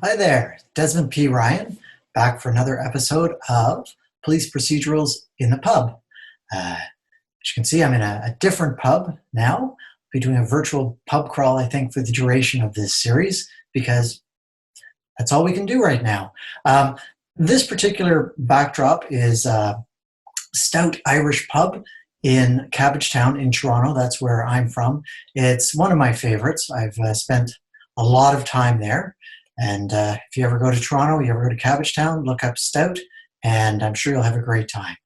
Hi there, Desmond P. Ryan, back for another episode of Police Procedurals in the Pub. As you can see, I'm in a different pub now. I'll be doing a virtual pub crawl, I think, for the duration of this series, because that's all we can do right now. This particular backdrop is Stout Irish Pub in Cabbagetown in Toronto. That's where I'm from. It's one of my favorites. I've spent a lot of time there. And if you ever go to Toronto, you ever go to Cabbagetown, look up Stout, and I'm sure you'll have a great time.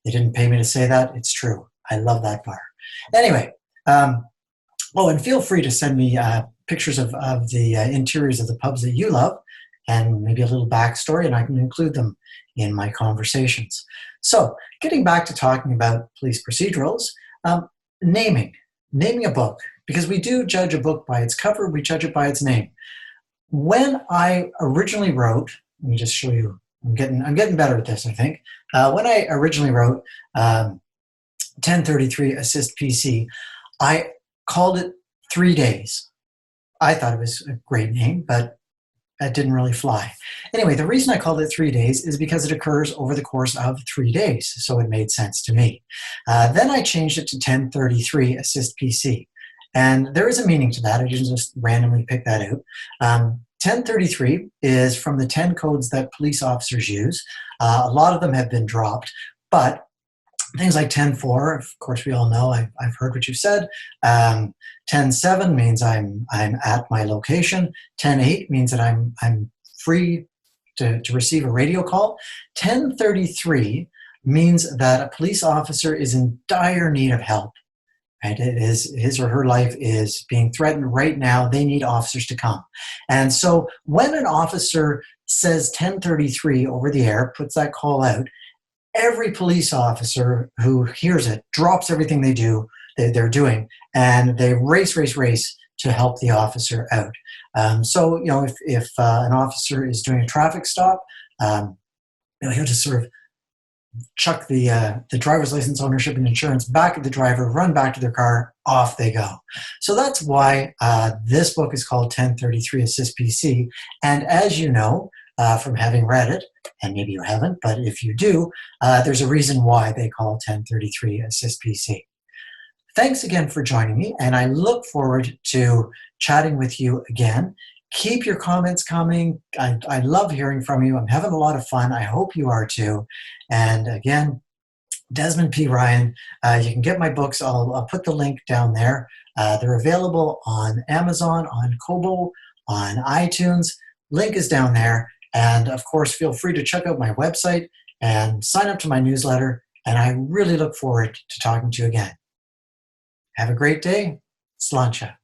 They didn't pay me to say that. It's true. I love that bar. Anyway, and feel free to send me pictures of the interiors of the pubs that you love, and maybe a little backstory, and I can include them in my conversations. So, getting back to talking about police procedurals, naming a book, because we do judge a book by its cover, we judge it by its name. When I originally wrote, let me just show you, I'm getting better at this, I think. When I originally wrote 1033 Assist PC, I called it 3 Days. I thought it was a great name, but that didn't really fly. Anyway, the reason I called it 3 days is because it occurs over the course of 3 days, so it made sense to me. Then I changed it to 1033 Assist PC. And there is a meaning to that. I didn't just randomly pick that out. 1033 is from the 10 codes that police officers use. A lot of them have been dropped, but things like 10.4, of course, we all know, I've heard what you've said. 10.7 means I'm at my location. 10.8 means that I'm free to receive a radio call. 10.33 means that a police officer is in dire need of help. Right? It is his or her life is being threatened right now. They need officers to come. And so when an officer says 1033 over the air, puts that call out, every police officer who hears it drops everything they're doing, and they race to help the officer out. So, if an officer is doing a traffic stop, he'll just sort of chuck the driver's license, ownership, and insurance back at the driver, run back to their car, off they go. So that's why this book is called 1033 Assist PC. And as you know, from having read it, and maybe you haven't, but if you do, there's a reason why they call 1033 Assist PC. Thanks again for joining me, and I look forward to chatting with you again. Keep your comments coming. I love hearing from you. I'm having a lot of fun. I hope you are too. And again, Desmond P. Ryan, you can get my books. I'll put the link down there. They're available on Amazon, on Kobo, on iTunes. Link is down there. And of course, feel free to check out my website and sign up to my newsletter. And I really look forward to talking to you again. Have a great day. Sláinte.